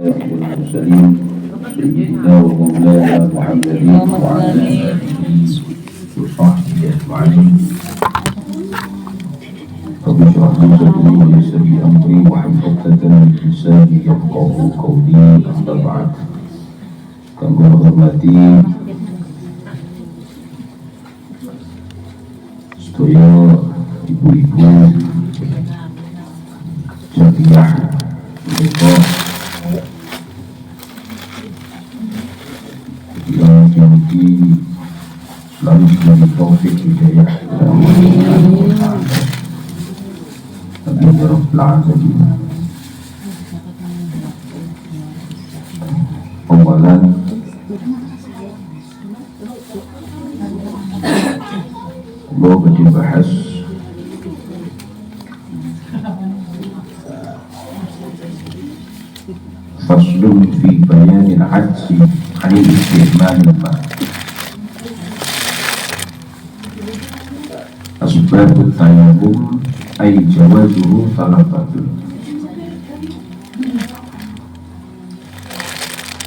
والمرسلين سيدنا ومولانا محمد وعلى آله وصحبه أجمعين. رب اشرح لي صدري ويسر لي أمري واحلل عقدة من لساني يفقهوا قولي. أما بعد, kami menghormati sedaya ibu-ibu jamiah menika yang dimiliki selalu diberi taufik hidayah Amin ya rabbal alamin. Awalan Allah bagi bahas faslun fi bayanil ajzi anil isti'malil ma. Asbabut tayammum ay jawazuhu salafatun.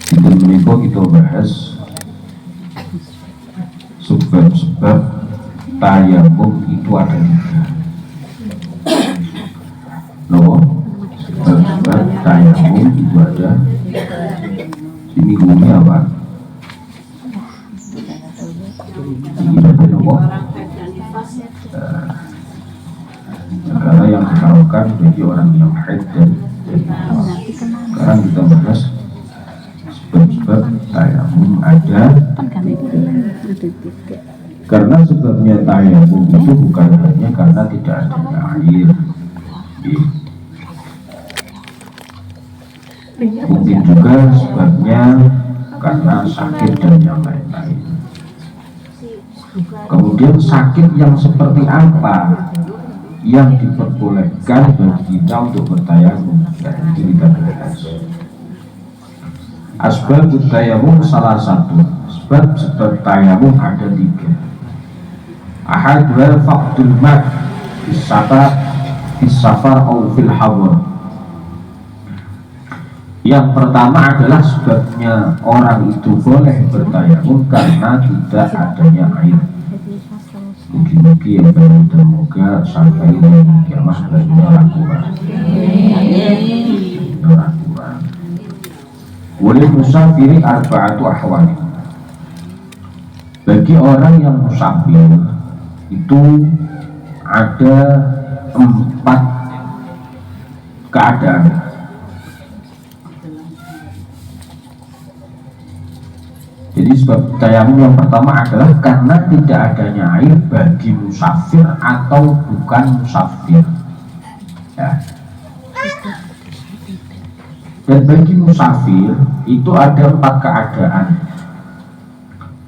Kita menikah kita bahas sebab-sebab tayammum itu ada tiga. Loh, sebab tayammum itu ada. Ini hukumnya apa? Ini ada nopo. Negara yang diharamkan bagi orang yang haid dan sekarang kita bahas sebab-sebab tayammum ada. Karena sebabnya tayammum itu bukan hanya karena tidak adanya air, mungkin juga sebabnya karena sakit dan yang lain-lain. Kemudian sakit yang seperti apa yang diperbolehkan bagi kita untuk bertayamum, dan itu kita bahas. Asbabut tayamum salah satu sebab tayamum ada tiga. Ahadul faqdul ma' fis safar atau fil hadar. Yang pertama adalah sebabnya orang itu boleh bertayamum karena tidak adanya air. Mungkin yang baru dan moga sampai kiamat banyak orang kurang. Orang kurang. Boleh musafiri arba'atu ahwali. Bagi orang yang musafir itu ada 4 keadaan. Jadi sebab tayamum yang pertama adalah karena tidak adanya air bagi musafir atau bukan musafir, ya. Dan bagi musafir itu ada 4 keadaan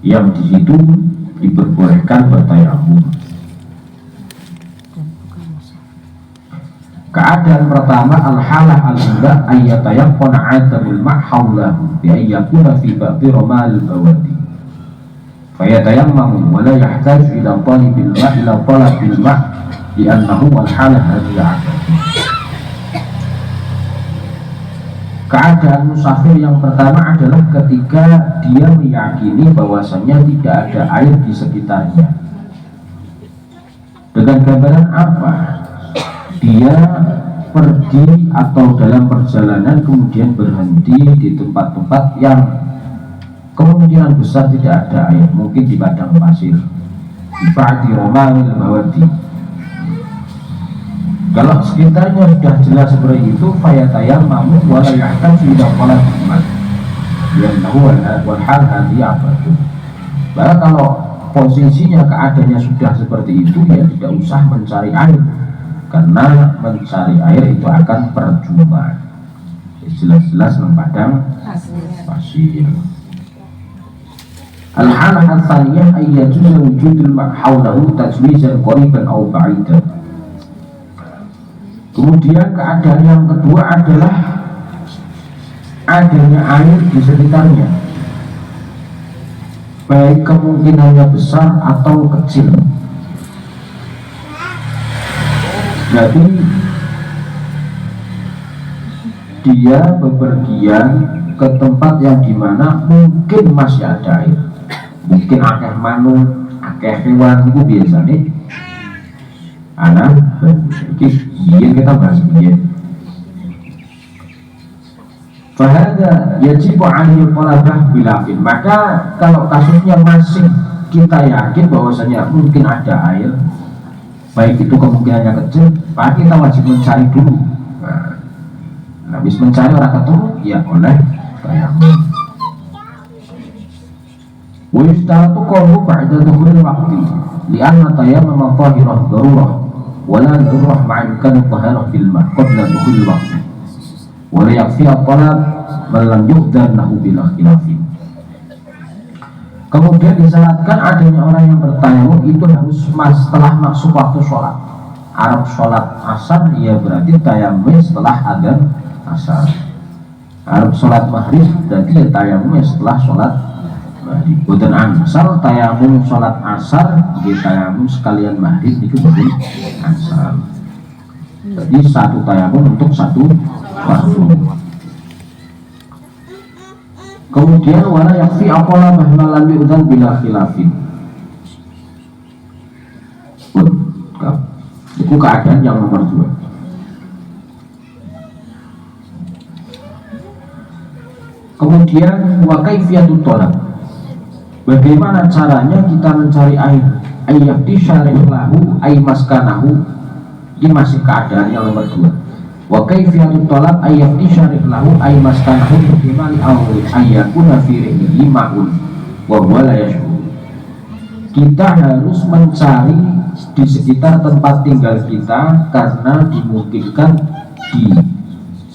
yang di situ diperbolehkan bertayamum. Keadaan pertama al-halah al-ula ayyatayaqqana 'adamul ma' hawlahu bi ayyakuna fi ba'di ramal bawadi fayatayammamu wa la yahtaju ila talibil ma' ila talabil ma' li'annahu wal-halah hadhihi. Keadaan musafir yang pertama adalah ketika dia meyakini bahwasannya tidak ada air di sekitarnya. Dengan gambaran apa? Dia pergi atau dalam perjalanan kemudian berhenti di tempat-tempat yang kemungkinan besar tidak ada air, mungkin di padang pasir, di ba'di ramalil bawadi. Kalau sekitarnya sudah jelas seperti itu, fayatayammamu wa la yahtaju ila talabil ma' li'annahu wal hal hadhihi abadu. Bahkan kalau posisinya keadaannya sudah seperti itu, ya tidak usah mencari air, karena mencari air itu akan percuma, jelas-jelas padang pasir. Al-halah al-thaniyah ayyajuza wujudul ma' hawlahu tajwizan qariban aw ba'idan. Kemudian keadaan yang kedua adalah adanya air di sekitarnya, baik kemungkinannya besar atau kecil. Jadi dia bepergian ke tempat yang dimana mungkin masih ada air, mungkin akeh manuk, akeh hewan, itu biasanya anak kita bahas begini. Fahada yajibu alaihi qalabah bilafin. Maka kalau kasusnya masih kita yakin bahwasanya mungkin ada air, baik itu kemungkinannya kecil, maka kita wajib mencari dulu. Nah, habis mencari orang ketemu, ya oleh tayamum. Wa yustaratu qawlu ba'da dukhulil waqti li'anna tayammum tahirah darurah wa la darurah ma'imkan taharah fil ma' qabla dukhulil waqti wa la yakfi at-talab man lam yuqdar lahu bila khilafin. Kemudian disyaratkan adanya orang yang bertayamum itu harus setelah masuk waktu sholat. Arab sholat asar, ya berarti tayamum setelah adzan asar. Arab sholat maghrib berarti ya tayamum setelah sholat maghrib. Boten ansal tayamum sholat asar, ya tayamum sekalian maghrib itu boten ansal. Jadi satu tayamum untuk satu waktu. Kemudian wala yakfi aqala mahma lam yu'dzan bila khilafin. Itu keadaan yang nomor 2. Kemudian wa kaifiyatut thalab. Bagaimana caranya kita mencari air? Ayyati syarih lahu ay maskanahu. Ini masih keadaan yang nomor 2. Wa kaifiyatut thalab ayyati syarih lahu ay maskanahu bimali awli ayyakuna fi rihi ma'un wa huwa la yashur. Kita harus mencari di sekitar tempat tinggal kita karena dimungkinkan di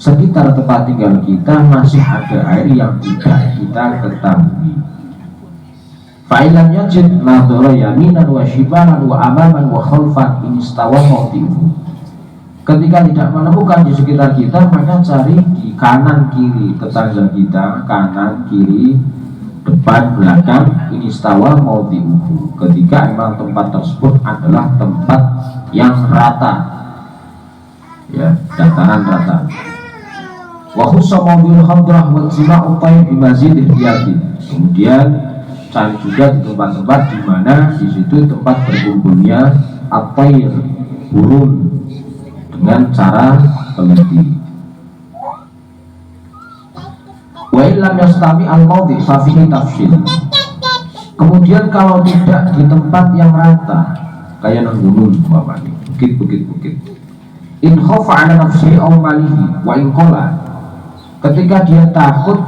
sekitar tempat tinggal kita masih ada air yang tidak kita ketahui. Fa'ilam yajid nadhara yaminan wa shibalan wa amaman wa khalfan in istawa mawdi'uhu. Ketika tidak menemukan di sekitar kita, maka cari di kanan kiri tetangga kita, kanan kiri depan belakang, ini istawa mawdi'uhu. Ketika memang tempat tersebut adalah tempat yang rata, ya, dataran rata. Wa khussa mawdi'ul khadrah wa jima'u tayyib bi mazidil yakin. Kemudian cari juga di tempat-tempat di mana di situ tempat berkumpulnya at-tayr, burung, dengan cara teliti. Wa illam yastami al-mawdi' fafihi tafsil. Kemudian kalau tidak di tempat yang rata, kayak gunung umpamanya, bukit. In khafa 'ala nafsihi aw malihi wa in qala. Ketika dia takut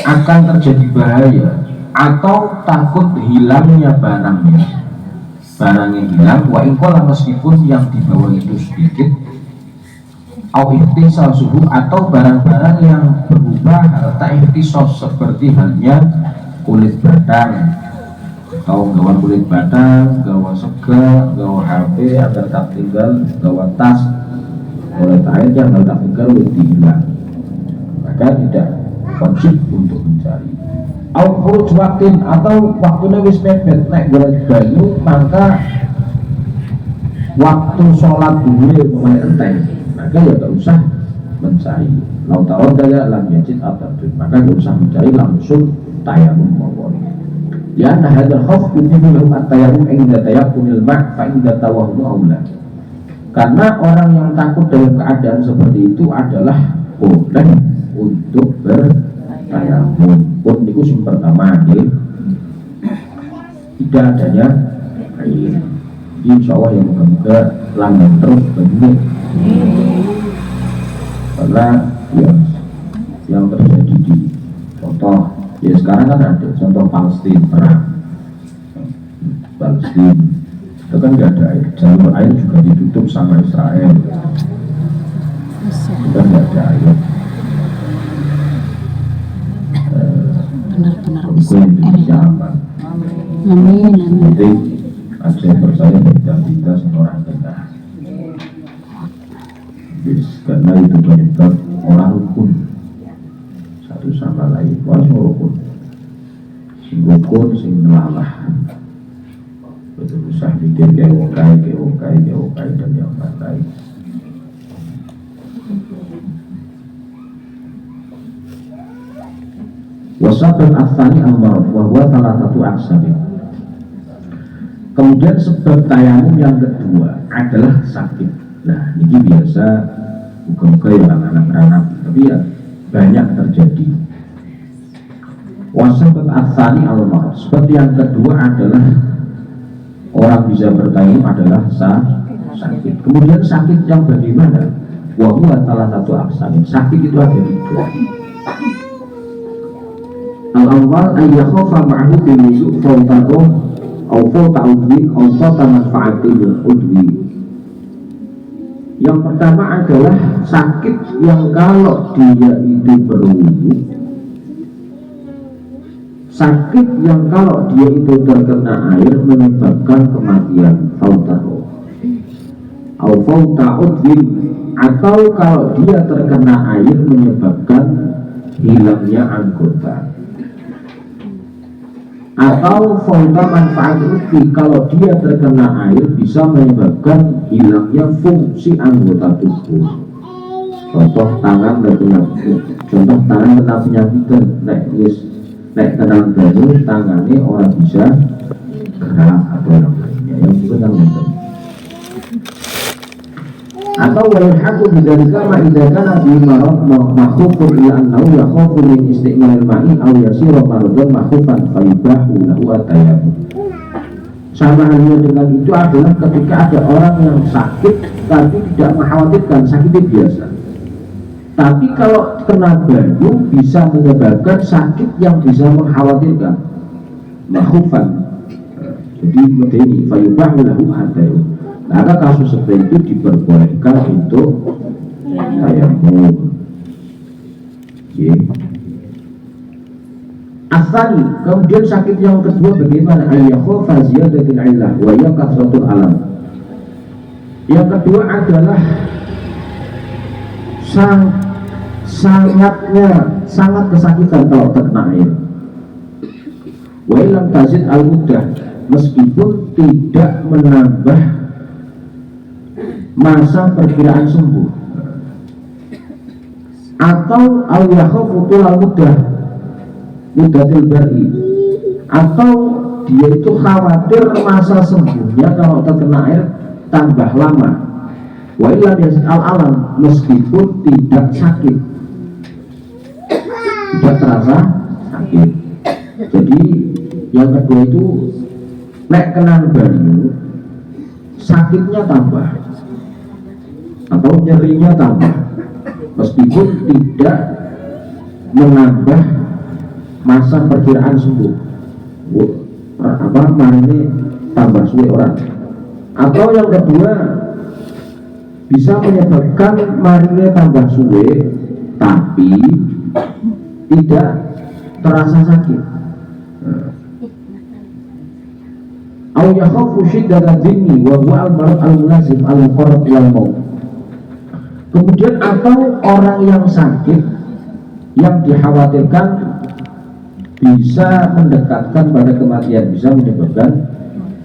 akan terjadi bahaya atau takut hilangnya barangnya hilang, wa in qala meskipun yang dibawa itu sedikit, au ihtisal suhu atau barang-barang yang berubah harta ihtisal seperti halnya kulit batang atau gawa kulit batang, gawa sega, gawa HP agar tak tinggal, gawa tas oleh air yang tak tinggal hilang, maka tidak wajib untuk mencari. Au khuruj waktin atau waktunya wis mepet nek golek banyu, maka waktu sholat duhur mulai enteng, maka ya tak usah mencari. Lau ta'ala daya lam yajid atadud, maka tak usah mencari, langsung tayamum mawon. Ya nah hadal khauf yutimu lahu at-tayamum inda tayamumil ma' fa inda tawahum aula. Karena orang yang takut dalam keadaan seperti itu adalah boleh untuk bertayamum. Pun itu yang pertama, tidak adanya air. Insya Allah yang moga-moga langgeng terus begini. Karena ya, yang terjadi di contoh ya sekarang kan ada contoh Palestina, perang Palestina itu kan nggak ada air, jalur air juga ditutup sama Israel, itu kan nggak ada air. Benar-benar bisa aman. Amin. Jadi Aceh percaya kita seorang kita. Karena itu penyebab orang rukun satu sama lain. Wah, rukun, sing rukun, sing melalah. Betul usah mikir kewokai dan yang lain. Wasabab asani al-marad wa huwa salah satu aksabi. Kemudian sebab tayamum yang kedua adalah sakit. Nah ini biasa bukan ya anak-anak, tapi ya banyak terjadi. Wasabab asani al-marad, sebab yang kedua adalah orang bisa bertayamum adalah sakit. Kemudian sakit yang bagaimana? Wa huwa salah satu aksabi. Sakit itu ada dua. Al-awwal ayyakhofa ma'ahu biluyu fawta'u au fawta'udwi au fawta'manfa'atil udwi. Yang pertama adalah sakit yang kalau dia itu berwudu, sakit yang kalau dia itu terkena air menyebabkan kematian, fawta'u au fawta'udwi, atau kalau dia terkena air menyebabkan hilangnya anggota, atau fauta manfaat udwi, kalau dia terkena air bisa menyebabkan hilangnya fungsi anggota tubuh. Contoh tangan kena penyakit, nek kena banyu tangannya orang bisa gerak atau yang lainnya yang benar. Atau walhaku bidzalika ma idza kana bi marad makhufun ila annahu yakhafu min isti'malil ma'i aw yasira maradan makhufan fa yubahu lahu at-tayammum. Sama halnya dengan itu adalah ketika ada orang yang sakit tapi tidak mengkhawatirkan, sakitnya biasa. Tapi kalau kena banyu bisa menyebabkan sakit yang bisa mengkhawatirkan, makhufan. Jadi medeni fa yubahu lahu at-tayammum. Maka kasus seperti itu diperbolehkan untuk tayamum. Asani, kemudian sakit yang kedua bagaimana? Ayyakhofa ziyadatil illah wa ya kasratul alam. Yang kedua adalah sangat kesakitan kalau terkena air. Wa ilam tazid al-muddah, meskipun tidak menambah masa perkiraan sembuh, atau al-yakhofu tulal muddatil bar'i, atau dia itu khawatir masa sembuhnya kalau terkena air tambah lama. Wa illa yazid al-alam, meskipun tidak sakit, tidak terasa sakit. Jadi yang kedua itu nek kena banyu sakitnya tambah atau nyerinya tambah, meskipun tidak menambah masa perkiraan sembuh. Marine tambah suwe orang. Atau yang kedua bisa menyebabkan marine tambah suwe tapi tidak terasa sakit. Au yakhafu shiddatan dhinni wa huwa al-marad al-mulazim al-muqarrab ilal maut. Kemudian atau orang yang sakit yang dikhawatirkan bisa mendekatkan pada kematian, bisa menyebabkan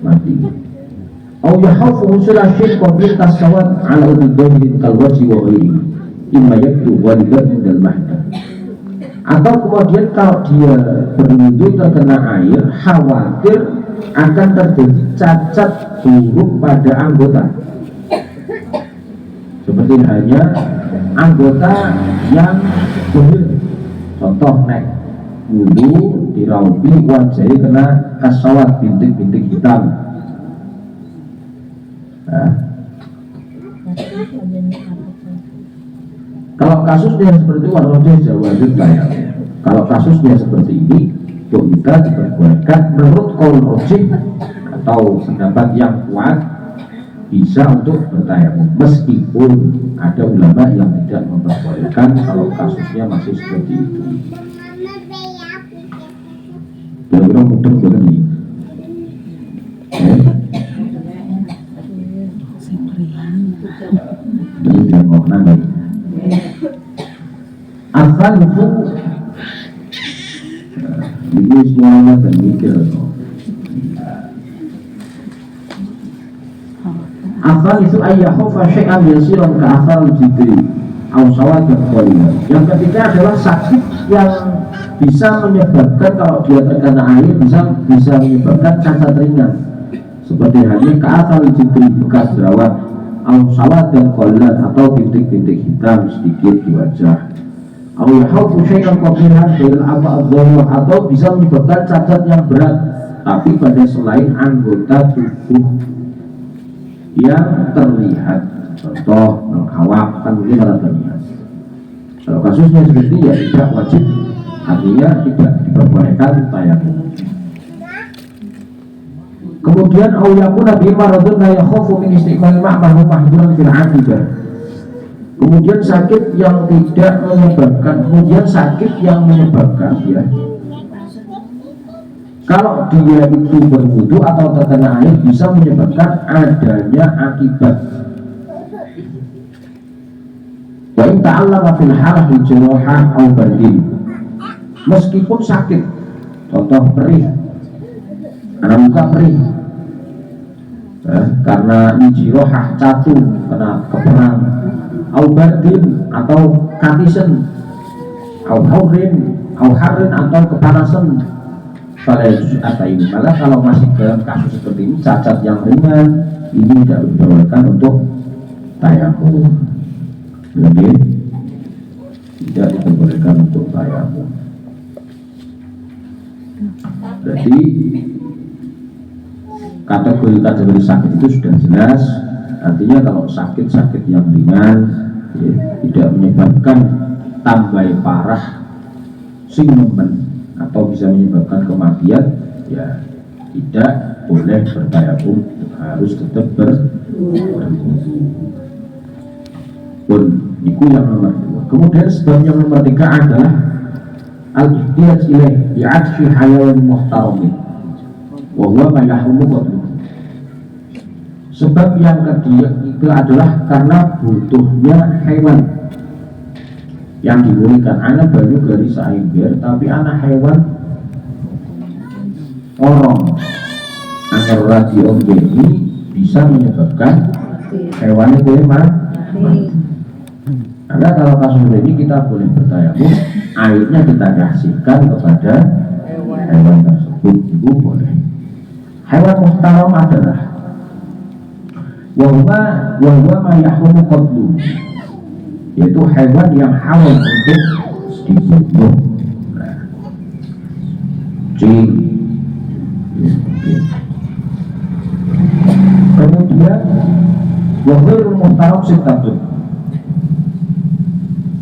mati. Au yakhafu husula syirk wa bil tasawwud ala udhihi kal wajhi wa ghairihi imma yaktu walidan dal mahda. Atau kemudian kalau dia berwudu terkena air khawatir akan terjadi cacat buruk pada anggota, seperti halnya anggota yang bohir. Contoh nek wudu diraupi wajahnya kena kasawat, bintik-bintik hitam. Nah, kalau kasusnya seperti itu warnanya jawabin ya. Kalau kasusnya seperti ini kita diperbolehkan menurut qaul rajih atau pendapat yang kuat bisa untuk bertayamum, meskipun ada ulama yang tidak memperbolehkan kalau kasusnya masih seperti itu. Kira-kira mudah begini. Jadi dia mau nanya. Asal itu ini semuanya dan mikir. Asal itu ayyakhofa syai'an yasiran ka asal jidri aw sawadan qalila. Yang ketiga adalah sakit yang bisa menyebabkan kalau dia terkena air bisa menyebabkan cacat ringan, seperti halnya keasal jitri bekas jerawat, sawat dan kolat atau bintik-bintik hitam sedikit di wajah, atau bisa menyebabkan cacat yang berat tapi pada selain anggota tubuh yang terlihat, contoh awak kan mungkin orang terlihat. Kalau kasusnya seperti ya tidak wajib, artinya tidak diperbolehkan tayamum. Kemudian awyaku nabi maradun la yakhafu min istiqmal ma'mahu mahduran fil 'aqidah. Kemudian sakit yang menyebabkan ya, kalau dia itu berwudu atau terkena air bisa menyebabkan adanya akibat. Wa in ta'allama fil halah jurahah aw bardin, meskipun sakit, contoh perih, karena luka perih, karena jirohah catu, kena keperang, aw bardin atau katisen, aw harin atau kepanasan, pada ini. Maka kalau masih dalam kasus seperti ini, cacat yang ringan, ini tidak diperbolehkan untuk tayamum. Jadi tidak diperbolehkan untuk tayamum. Jadi kategori sakit itu sudah jelas. Artinya kalau sakit yang ringan ya, tidak menyebabkan tambah parah sinemen atau bisa menyebabkan kematian, ya tidak boleh bertayamum, harus tetap berwudu. Pun itu yang nomor 2. Kemudian sebab yang nomor 3 adalah al-ihtiyaj ilaih bi'adfi hayawan muhtaramin wa huwa ma yahrumu qatluhu. Sebab yang ketiga itu adalah karena butuhnya hewan yang dimulihkan. Anak banyu garis air, tapi anak hewan orang agar radio ini bisa menyebabkan hewan itu mati. Karena kalau kasus ini kita boleh bertayamum, airnya kita kasihkan kepada hewan tersebut, itu boleh. Hewan muhtaram adalah wahwa ma yahrumu qatluhu, yaitu hewan yang haram untuk dibunuh. Kemudian wahirul muhtaram sitatun.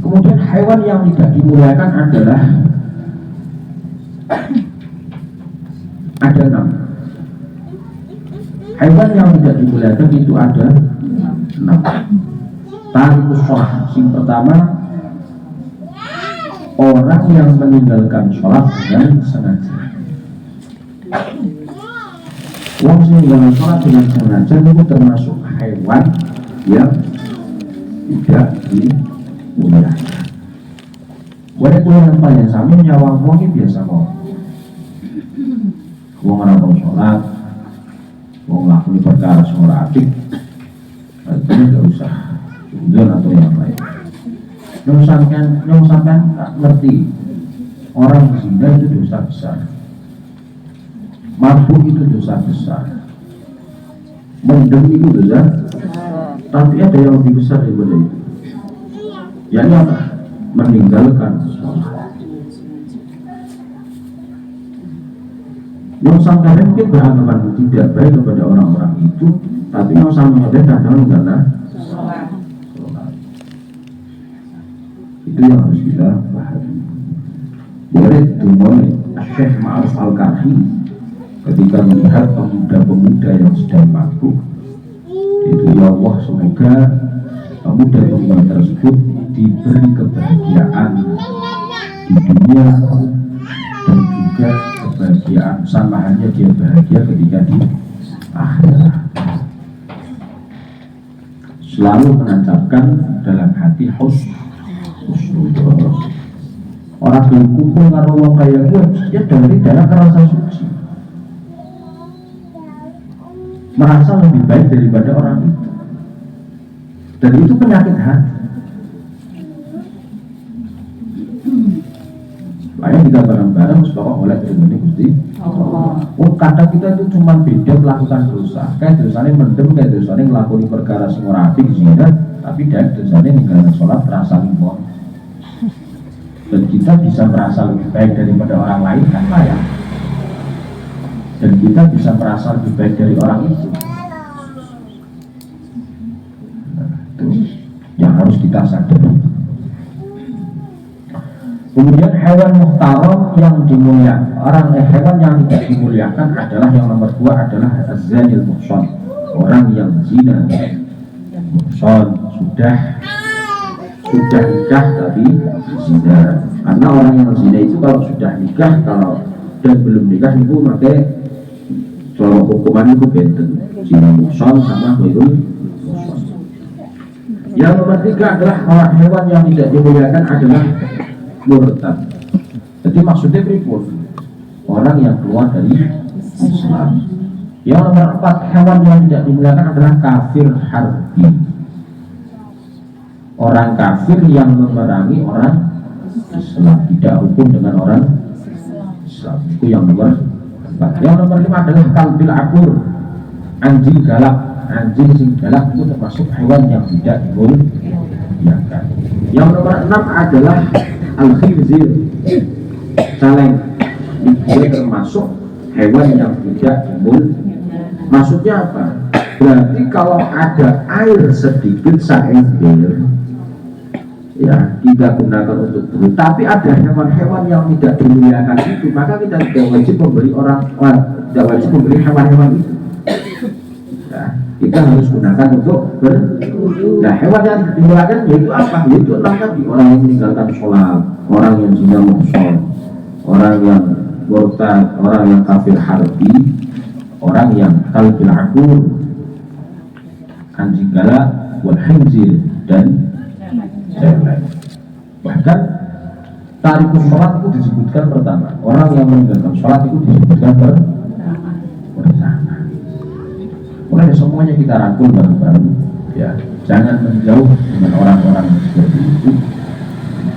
Kemudian hewan yang tidak dimuliakan adalah ada 6. Hewan yang tidak dimuliakan itu ada 6. Tarikus sholat. Yang pertama, orang yang meninggalkan sholat dengan sengaja. Orang yang meninggalkan sholat dengan sengaja itu termasuk hewan yang tidak dimuliakan. Boleh yang paling sami nyawa wong biasa kok. Wong ora tau sholat, wong lakoni perkara sing ora apik, artinya tidak usah atau yang lain. Yang sampean tak ngerti, orang zina itu dosa besar, mabuk itu dosa besar, mendem itu dosa, tapi ada yang lebih besar daripada itu. Yang apa? Meninggalkan sholat. Yang sampean mungkin beranggapan tidak baik kepada orang-orang itu, tapi yang sampean kadang karena itu yang harus kita pahami. Boleh dimulai Syekh Ma'ruf Al-Karhi ketika melihat pemuda-pemuda yang sedang mabuk, itu ya Allah, semoga pemuda-pemuda tersebut diberi kebahagiaan di dunia dan juga kebahagiaan sama halnya dia bahagia ketika di akhirat. Selalu menancapkan dalam hati orang berkumpul karo wong kaya gue, ya dari dalam rasa suci, merasa lebih baik daripada orang itu, dan itu penyakit hati. Makanya kita bareng-bareng supaya oleh dengan Gusti Allah. Oh, kadang kita itu cuma beda melakukan dosa. Kayak dosanya mendem, kayak dosanya ngelakoni perkara sing ora apik zina, tapi dan dosanya ninggalkan sholat terasa limpah. Dan kita bisa merasa lebih baik daripada orang lain kan layak. Dan kita bisa merasa lebih baik dari orang itu. Nah, itu yang harus kita sadari. Kemudian hewan muhtaram yang dimuliakan, hewan yang tidak dimuliakan adalah yang nomor 2 adalah az-zanil muhsan, orang yang zina. Muhsan sudah nikah tapi zina. Karena orang yang zina itu kalau sudah nikah, kalau dan belum nikah itu maka kalau hukuman itu benten. Zina muhsan sama ghairul muhsan. Yang nomor 3 adalah hewan yang tidak dimuliakan adalah murtad. Jadi maksudnya pripun? Orang yang keluar dari Islam. Yang nomor 4 hewan yang tidak dimuliakan adalah kafir harbi. Orang kafir yang memerangi orang Islam, tidak hukum dengan orang Islam. Itu yang nomor 4. Yang nomor 5 adalah kalbil akur, anjing galak. Anjing sing galak itu termasuk hewan yang tidak dimuliakan. Yang nomor 6 adalah al-khinzir, caleng. Dia termasuk hewan yang tidak dimuliakan. Maksudnya apa? Berarti kalau ada air sedikit seember, ya kita gunakan untuk belut. Tapi ada hewan-hewan yang tidak dimuliakan itu, maka kita tidak wajib memberi tidak wajib memberi hewan-hewan itu. Ya, kita harus gunakan untuk nah, hewan yang dimuliakan yaitu apa? Yaitu tadi orang yang meninggalkan sholat, orang yang zina muhsan, orang yang murtad, orang yang kafir harbi, orang yang kalbil akur, anjing galak, wal khinzir, dan lain-lain. Bahkan tarikus sholat itu disebutkan pertama. Orang yang meninggalkan sholat itu disebutkan pertama. Mulai semuanya kita rangkul bareng-bareng, ya. Jangan menjauh dengan orang-orang seperti itu.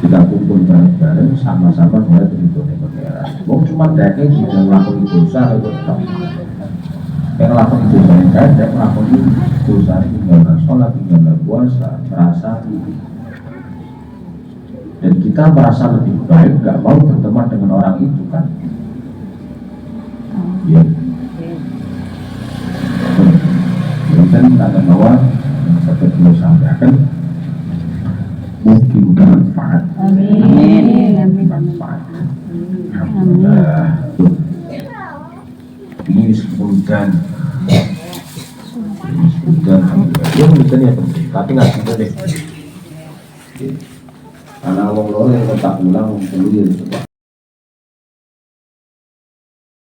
Kita kumpul bareng-bareng, sama-sama mulai berhitung pengeran. Mau cuma daging sudah melakukan dosa itu tetap. Yang melakukan dosa yang ada, melakukan dosa ini tinggalkan sholat, tinggalkan puasa, merasa ini. Dan kita merasa lebih baik, nggak mau berteman dengan orang itu kan? Ya. Kemudian kita akan bawa yang satu dulu sampaikan mungkin bermanfaat. Amin. Bermanfaat. Alhamdulillah. Ini disebutkan. Dia memberikan ya penting, tapi nggak bisa deh. Karena orang yang tetap ulang,